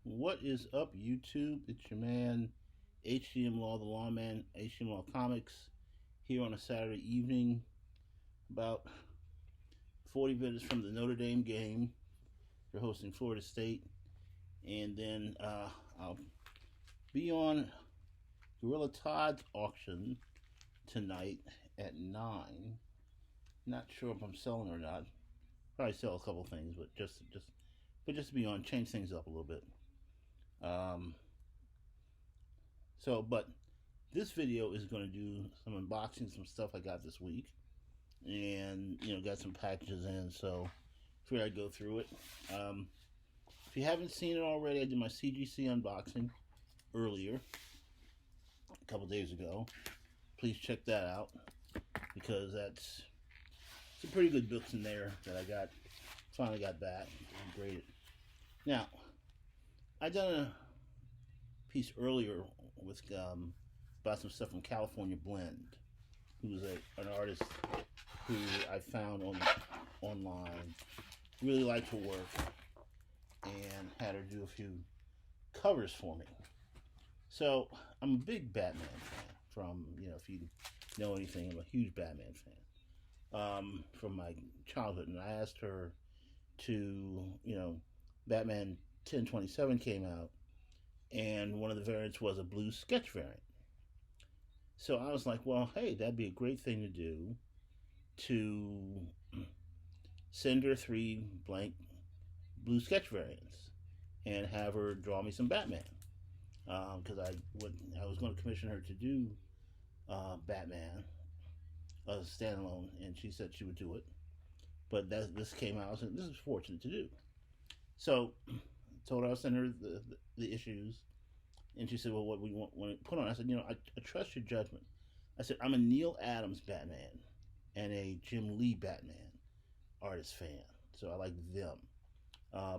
What is up, YouTube? It's your man, HDM Law, the Lawman, HDM Law Comics, here on a Saturday evening, about 40 minutes from the Notre Dame game. They're hosting Florida State. And then I'll be on Gorilla Todd's auction tonight at 9. Not sure if I'm selling or not. Probably sell a couple things, but just to be on, change things up a little bit. Um, but this video is going to do some unboxing, some stuff I got this week, and got some packages in. So figured I'd go through it. If you haven't seen it already, I did my CGC unboxing earlier, a couple days ago. Please check that out because that's some pretty good books in there that I finally got back and graded. Now, I done a piece earlier with about some stuff from California Blend, who's an artist who I found online. Really liked her work and had her do a few covers for me. So I'm a big Batman fan. From if you know anything, I'm a huge Batman fan from my childhood, and I asked her to Batman 1027 came out, and one of the variants was a blue sketch variant. So I was like, well, hey, that'd be a great thing to do, to send her 3 blank blue sketch variants and have her draw me some Batman. Because I was going to commission her to do Batman as a standalone, and she said she would do it. But this came out, and this is fortunate to do. So I told her I'll send her the issues, and she said, well, what we want to put on? I said, I trust your judgment. I said, I'm a Neil Adams Batman and a Jim Lee Batman artist fan, so I like them.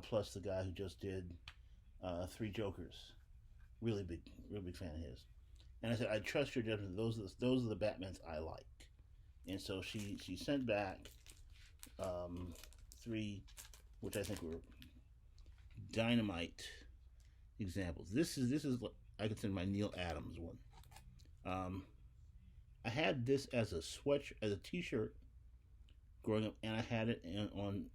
Plus the guy who just did 3 Jokers, real big fan of his. And I said, I trust your judgment. Those are the Batmans I like. And so she sent back 3, which I think were dynamite examples. This is I consider my Neil Adams one. I had this as a as a T-shirt growing up, and I had it on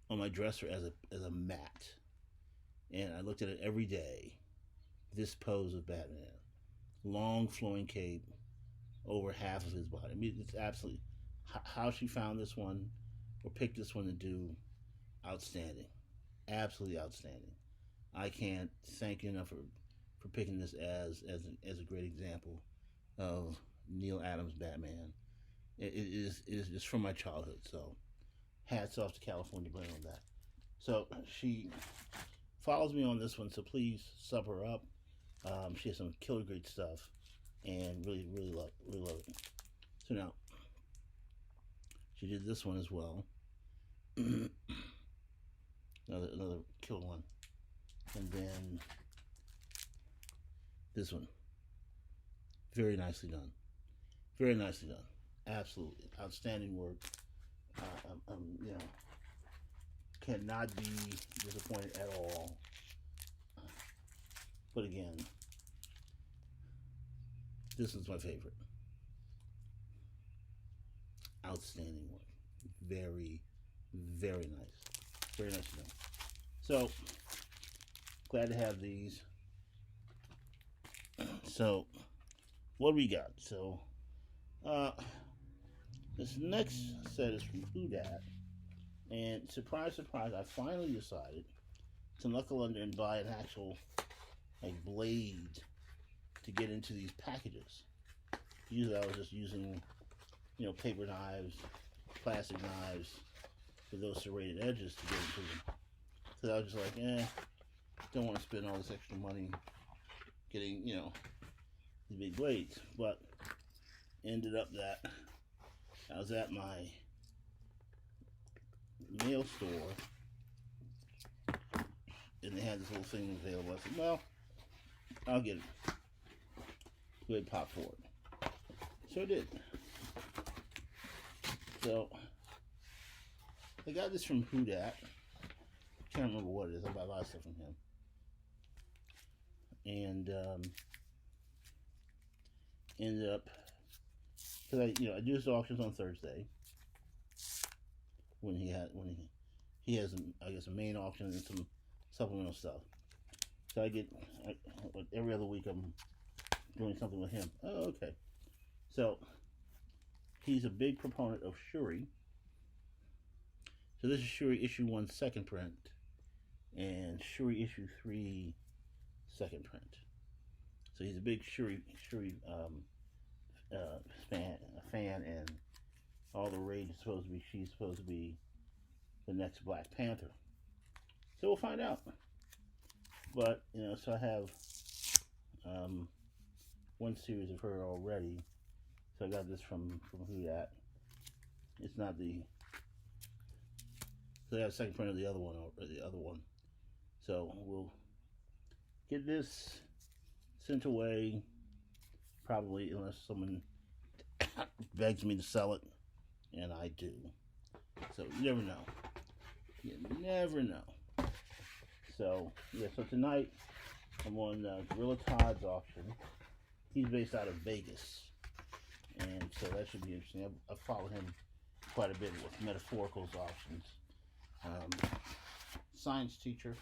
my dresser as a mat, and I looked at it every day. This pose of Batman, long flowing cape over half of his body. I mean, it's absolutely how she found this one or picked this one to do. Outstanding, absolutely outstanding. I can't thank you enough for picking this as a great example of Neil Adams Batman. It is just from my childhood. So hats off to California Blend on that. So she follows me on this one, so please sub her up. She has some killer great stuff, and really love it. So now she did this one as well. another killer one, and then this one, very nicely done, absolutely outstanding work. Cannot be disappointed at all. But again, this is my favorite. Outstanding work. Very, very nice. Very nice to know. So, glad to have these. So, what do we got? So, this next set is from Hudat. And surprise, surprise, I finally decided to knuckle under and buy an actual blade to get into these packages. Usually I was just using, paper knives, plastic knives with those serrated edges to get into them. So I was just like, don't want to spend all this extra money getting, these big blades. But ended up that I was at my nail store and they had this little thing available. I said, well, I'll get it. Go ahead and pop for it. So I did. So I got this from Hudat. Can't remember what it is. I buy a lot of stuff from him. And ended up, because I do his auctions on Thursday when he has I guess a main auction and some supplemental stuff. So every other week I'm doing something with him. Oh, okay. So he's a big proponent of Shuri. So this is Shuri issue 1 second print, and Shuri issue 3 second print. So he's a big Shuri fan, and all the rage is supposed to be she's supposed to be the next Black Panther. So we'll find out. But so I have one series of her already. So I got this from Who Dat. It's not the. So I have a second print of the other one. So we'll get this sent away, probably, unless someone begs me to sell it, and I do. So you never know. You never know. So so tonight I'm on Gorilla Todd's auction. He's based out of Vegas, and so that should be interesting. I follow him quite a bit with Metaphorical's auctions. Science teacher,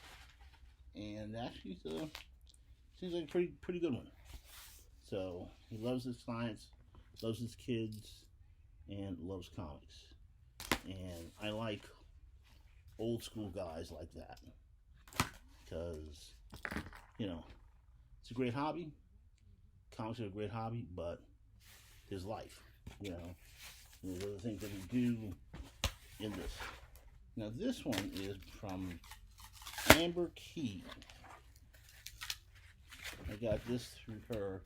and actually seems like a pretty good one. So he loves his science, loves his kids, and loves comics. And I like old school guys like that, because it's a great hobby. Comics are a great hobby, but there's life. There's other things that we do in this. Now this one is from Amber Key. I got this through her.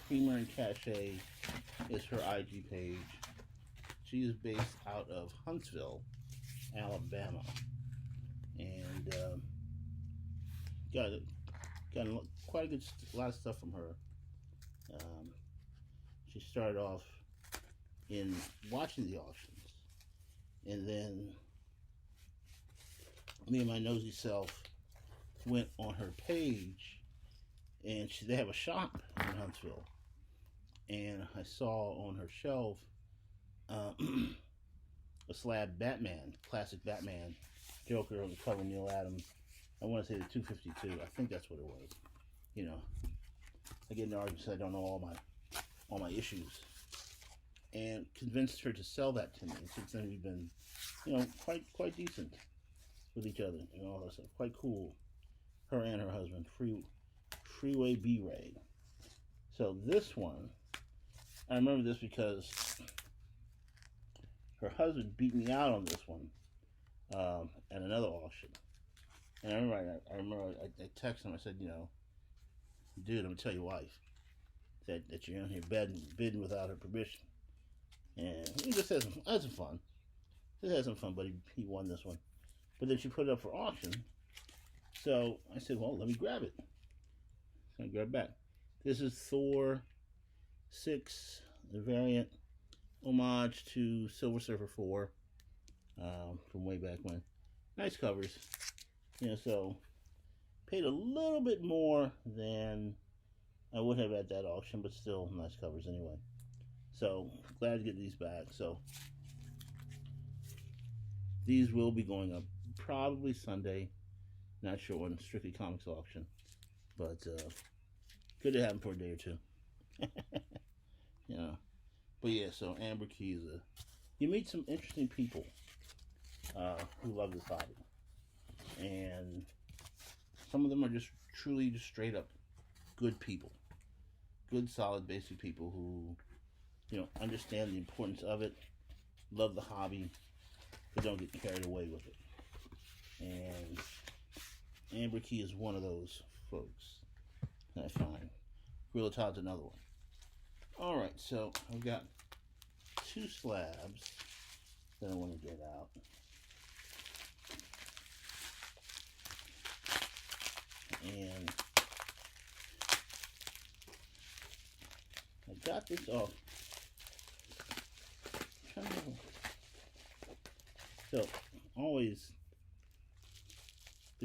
Creamer and Cachet is her IG page. She is based out of Huntsville, Alabama, and got quite a lot of stuff from her. She started off in watching the auctions, and then me and my nosy self went on her page, and they have a shop in Huntsville, and I saw on her shelf a slab Batman, classic Batman, Joker on the cover, Neil Adams. I want to say the 252. I think that's what it was. I get in arguments. I don't know all my issues, and convinced her to sell that to me. And since then we've been, quite decent with each other and all that stuff. Quite cool. Her and her husband, Freeway B-Ray. So this one, I remember this because her husband beat me out on this one at another auction. And I remember I texted him. I said, dude, I'm gonna tell your wife that you're in here bidding without her permission. And he just had some fun. Just had some fun, but he won this one. But then she put it up for auction. So I said, well, let me grab it. So I grabbed back. This is Thor 6, the variant, homage to Silver Surfer 4 from way back when. Nice covers. So paid a little bit more than I would have at that auction, but still nice covers anyway. So glad to get these back. So these will be going up probably Sunday. Not sure when. Strictly Comics auction, but good to have them for a day or two. But yeah, so Amber Key is you meet some interesting people who love this hobby, and some of them are just truly just straight up good people, good solid basic people who understand the importance of it, love the hobby, but don't get carried away with it. And Amber Key is one of those folks that I find. Gorilla Todd's another one. Alright, so I've got 2 slabs that I want to get out. And I got this off. So, always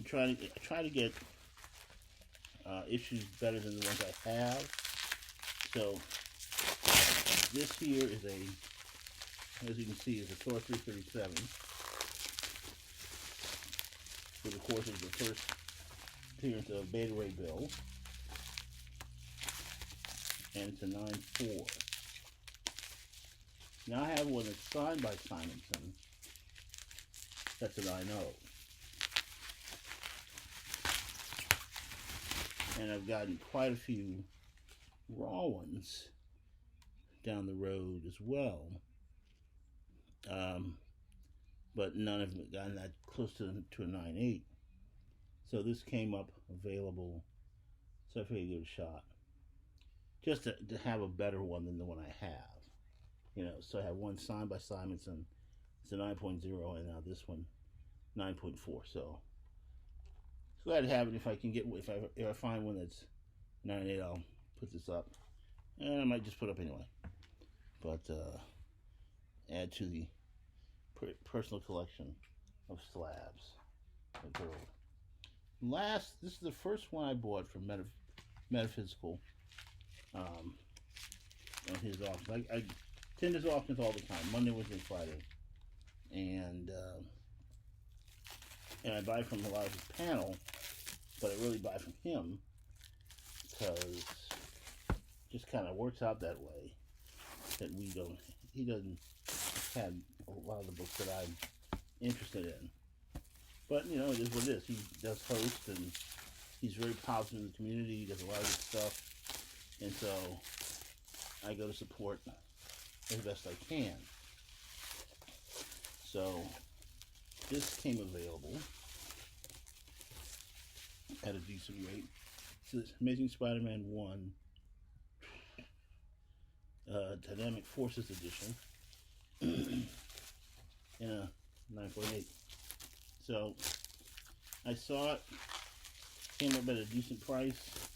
to try to get issues better than the ones I have. So this here is as you can see, is a Tor 337. Which of course is the first appearance of Beta Ray Bill. And it's a 9.4. Now I have one that's signed by Simonson. That's a 9.0. And I've gotten quite a few raw ones down the road as well. But none have gotten that close to a 9.8. So this came up available. So I figured I'd give it a shot. Just to have a better one than the one I have. So I have one signed by Simonson. It's a 9.0, and now this one, 9.4. So glad to have it. If I can get, if I find one that's 9.8, I'll put this up. And I might just put it up anyway. But add to the personal collection of slabs. This is the first one I bought from Metaphysical. On his auctions. I attend his auctions all the time, Monday, Wednesday, and Friday. And I buy from a lot of his panel, but I really buy from him because it just kind of works out that way. That he doesn't have a lot of the books that I'm interested in. But, it is what it is. He does host, and he's very positive in the community. He does a lot of good stuff. And so I go to support as best I can. So this came available at a decent rate. So this Amazing Spider-Man 1 Dynamic Forces Edition in a 9.8. So I saw it, came up at a decent price.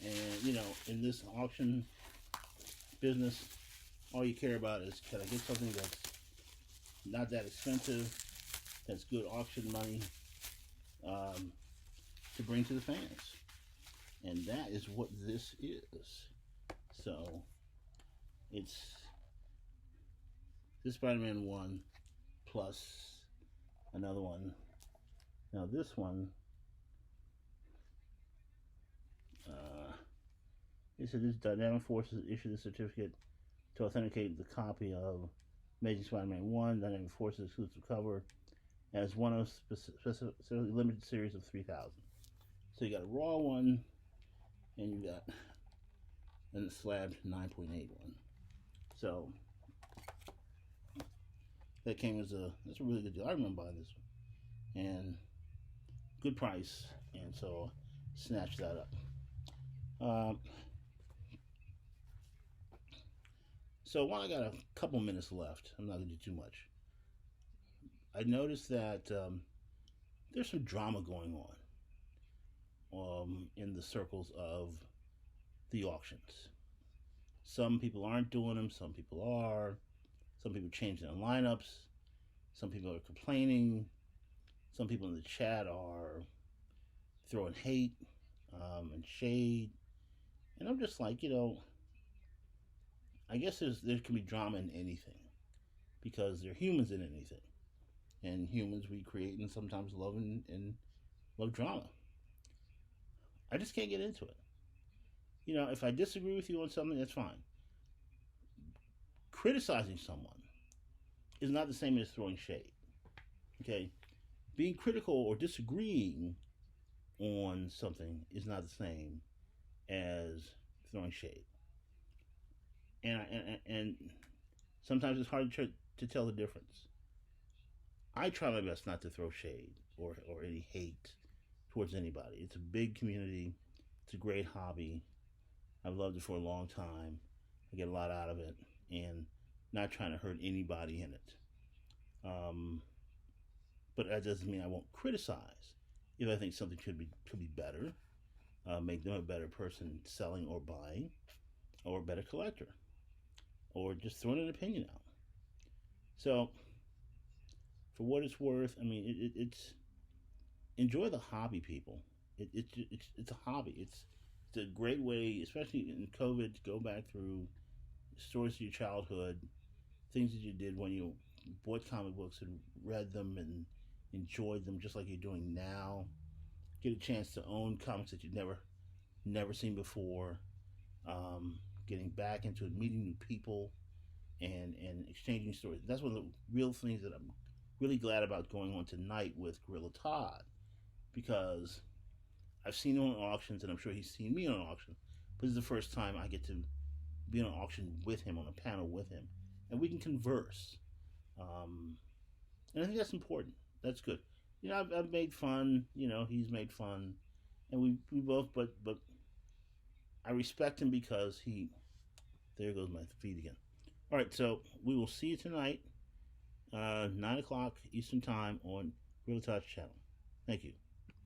And, in this auction business, all you care about is, can I get something that's not that expensive, that's good auction money, to bring to the fans. And that is what this is. So, it's this Spider-Man 1 plus another one. Now this one, it said this Dynamic Forces issued a certificate to authenticate the copy of Amazing Spider-Man 1 Dynamic Forces exclusive cover as one of specifically limited series of 3,000. So you got a raw one, and you got a slabbed 9.8 one. So that came that's a really good deal. I remember buying this one, and good price, and so snatched that up. So while I got a couple minutes left, I'm not going to do too much. I noticed that there's some drama going on in the circles of the auctions. Some people aren't doing them, some people are. Some people changing their lineups. Some people are complaining. Some people in the chat are throwing hate and shade. And I'm just like, I guess there can be drama in anything because there are humans in anything. And humans we create and sometimes love and love drama. I just can't get into it. If I disagree with you on something, that's fine. Criticizing someone is not the same as throwing shade. Okay? Being critical or disagreeing on something is not the same as throwing shade. And sometimes it's hard to tell the difference. I try my best not to throw shade or any hate towards anybody. It's a big community. It's a great hobby. I've loved it for a long time. I get a lot out of it, and not trying to hurt anybody in it. But that doesn't mean I won't criticize if I think something could be better, make them a better person selling or buying, or a better collector, or just throwing an opinion out. So, for what it's worth, I mean, enjoy the hobby, people. It's a hobby. It's a great way, especially in COVID, to go back through stories of your childhood, things that you did when you bought comic books and read them and enjoyed them, just like you're doing now. Get a chance to own comics that you've never seen before. Um, Getting back into it, meeting new people, and exchanging stories. That's one of the real things that I'm really glad about going on tonight with Gorilla Todd, because I've seen him on auctions, and I'm sure he's seen me on auction. But this is the first time I get to be on an auction with him, on a panel with him, and we can converse. Um, and I think that's important. That's good. I've made fun. He's made fun, and we both. But I respect him because he. There goes my feed again. All right, so we will see you tonight, 9 o'clock Eastern Time on Real Touch channel. Thank you.